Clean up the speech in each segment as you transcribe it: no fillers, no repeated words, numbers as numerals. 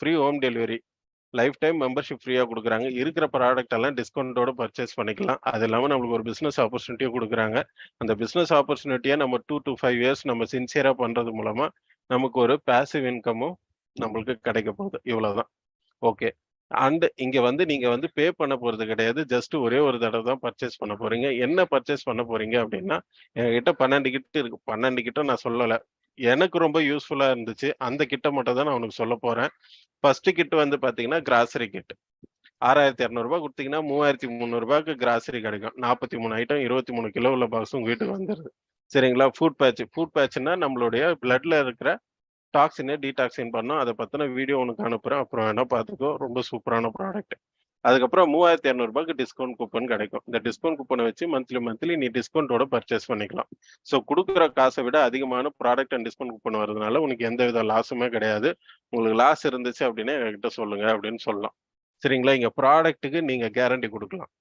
Free home delivery. Life time membership ஃப்ரீயா குடுக்குறாங்க. இருக்கிற ப்ராடக்ட் எல்லாம் டிஸ்கவுண்டோட பர்ச்சேஸ் பண்ணிக்கலாம். அது இல்லாம நம்மளுக்கு ஒரு பிசினஸ் ஆப்பர்ச்சுனிட்டியும் குடுக்குறாங்க. அந்த பிசினஸ் ஆப்பர்ச்சுனிட்டிய நம்ம 2 to 5 இயர்ஸ் நம்ம சின்சியரா பண்றது மூலமா, நமக்கு ஒரு பாசிவ் இன்கமும் நம்மளுக்கு கிடைக்க போகுது. இவ்வளவுதான். ஓகே. இங்க வந்து நீங்க வந்து பே பண்ண போறது கிடையாது. ஜஸ்ட் ஒரே ஒரு தடவ தான் பர்ச்சேஸ் பண்ண போறீங்க. என்ன பர்ச்சேஸ் பண்ண போறீங்க அப்டின்னா, என்கிட்ட 12 கிட் இருக்கு. 12 கிட்ட நான் சொல்லல. எனக்கு ரொம்ப யூஸ்ஃபுல்லா இருந்துச்சு. அந்த கிட்ட மட்டும் தான் நான் உனக்கு சொல்லப் போறேன். ஃபர்ஸ்ட் கிட் வந்து பார்த்தீங்கன்னா, கிராசரி கிட். ரூ. 6,200 குடுத்தீங்கன்னா, ரூ. 3,300க்கு கிராசரி கிடைக்கும். 43 ஐட்டம் 23 கிலோ உள்ள பாக்ஸ் உங்க வீட்டுக்கு வந்துருது. சரிங்களா? Food batch. ஃபுட் பேட்ச்னா நம்மளுடைய பிளட்ல இருக்கிற டாக்ஸின டீடாக்சின் பண்ணும். அத பத்தின வீடியோ உனக்கு அனுப்புறேன். அப்புறம் வேணா பார்த்துக்கோ. ரொம்ப சூப்பரான ப்ராடக்ட். அதுக்கப்புறம் ரூ. 3,200க்கு டிஸ்கவுண்ட் கூப்பன் கிடைக்கும். இந்த டிஸ்கவுண்ட் கூப்பன வச்சு மந்த்லி நீ டிஸ்கவுண்டோட பர்ச்சேஸ் பண்ணிக்கலாம். ஸோ குடுக்குற காச விட அதிகமான ப்ராடக்ட் அண்ட் டிஸ்கவுண்ட் கூப்பன் வரதுனால உனக்கு எந்தவித லாஸுமே கிடையாது. உங்களுக்கு லாஸ் இருந்துச்சு அப்டின்னா என்கிட்ட சொல்லுங்க அப்டின்னு சொல்லலாம். சரிங்களா? இங்க ப்ராடக்ட்க்கு நீங்க கேரண்டி குடுக்கலாம்.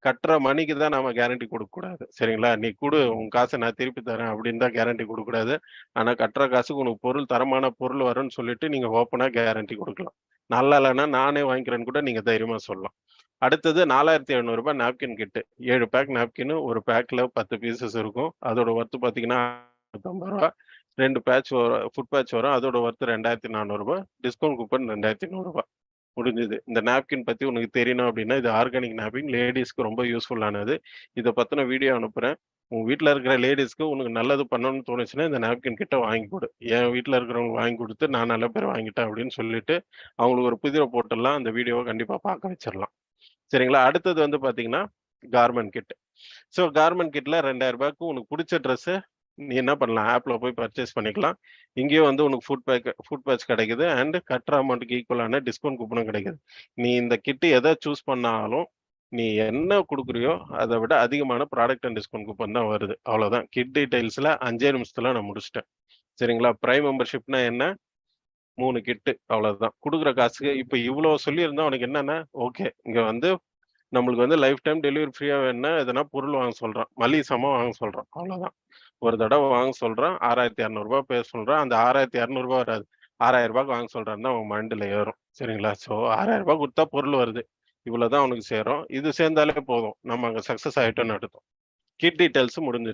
கட்டுற மணிக்கு தான் நாம கேரண்டி குடுக்கக்கூடாது. சரிங்களா? நீ குடு உன் காச நான் திருப்பி தரேன் அப்படின்னு தான் கேரண்டி குடுக்கக்கூடாது. ஆனா கட்டுற காசுக்கு உனக்கு தரமான பொருள் வரும்னு சொல்லிட்டு நீங்க ஓப்பனா கேரண்டி குடுக்கலாம். நல்லா இல்லன்னா நானே வாங்கிக்கிறேன்னு கூட நீங்க தைரியமா சொல்லலாம். அடுத்தது ரூ. 4,700 நாப்கின் கிட். 7 பேக் நாப்கின் ஒரு பேக்ல 10 பீசஸ் இருக்கும். அதோட வொர்த் பார்த்தீங்கன்னா ரூ. 50. 2 பேட்ச் வரும். ஃபுட் பேட்ச் வரும். அதோட வொர்த் ரூ. 2,400. டிஸ்கவுண்ட் கூப்பன் ரூ. 2,100. முடிஞ்சது. இந்த நாப்கின் பத்தி உனக்கு தெரியணும் அப்டின்னா, இது ஆர்கானிக் நாப்கின் லேடீஸ்க்கு ரொம்ப யூஸ்ஃபுல்லானது. இத பத்தின வீடியோ அனுப்புறேன். உன் வீட்ல இருக்கிற லேடீஸ்க்கு உனக்கு நல்லது பண்ணணும்னு தோணுச்சுன்னா, இந்த நாப்கின் கிட்ட வாங்கி குடு. என் வீட்ல இருக்கிறவங்களுக்கு வாங்கி குடுத்து, நான் நல்ல பேர் வாங்கிட்டேன் அப்டின்னு சொல்லிட்டு, அவங்களுக்கு ஒரு புதிய போட்டுடலாம். அந்த வீடியோவ கண்டிப்பா பார்க்க வச்சிரலாம். சரிங்களா? அடுத்தது வந்து பார்த்தீங்கன்னா, கார்மெண்ட் கிட். ஸோ கார்மெண்ட் கிட்ல ரூ. 2,000க்கு உனக்கு புடிச்ச ட்ரெஸ்ஸ நீ என்ன பண்ணலாம்? ஆப்ல போய் பர்ச்சேஸ் பண்ணிக்கலாம். இங்கேயும் வந்து உனக்கு ஃபுட் பேட்ச் கிடைக்குது. அண்ட் கட்டுற அமௌண்ட்க்கு ஈக்குவலான டிஸ்கவுண்ட் கூப்பனும் கிடைக்குது. நீ இந்த கிட் எத சூஸ் பண்ணாலும், நீ என்ன குடுக்குறியோ, அத விட அதிகமான ப்ராடக்ட் அண்ட் டிஸ்கவுண்ட் கூப்பன் தான் வருது. அவ்வளோதான். கிட் டீட்டெயில்ஸ்ல 5 நிமிஷத்துல நான் முடிச்சுட்டேன். சரிங்களா? பிரைம் மெம்பர்ஷிப்னா என்ன? 3 கிட்டு அவ்வளவுதான். குடுக்குற காசுக்கு இப்ப இவ்ளோ சொல்லியிருந்தா உனக்கு என்னன்னா, ஓகே. இங்க வந்து நம்மளுக்கு வந்து லைஃப் டைம் டெலிவரி ஃப்ரீயா வேணும்னா, எதனா பொருள் வாங்க சொல்றான். மளிகை சாமான் வாங்க சொல்றான். அவ்வளோதான். ஒரு தடவ வாங்க சொல்றான். ரூ. 6,200 பே சொல்றான். அந்த ரூ. 6,200 வராது. ரூ. 6,000க்கு வாங்க சொல்றான்னு தான் உன் மைண்டுல ஏறும். சரிங்களா? ஸோ ரூ. 6,000 குடுத்தா பொருள் வருது. இவ்வளோதான் உனக்கு சேரும். இது சேர்ந்தாலே போதும். நம்ம அங்க சக்சஸ் ஆயிட்டோம்னு அர்த்தம். கிட் டீட்டெயில்ஸ் முடிஞ்சிருச்சு.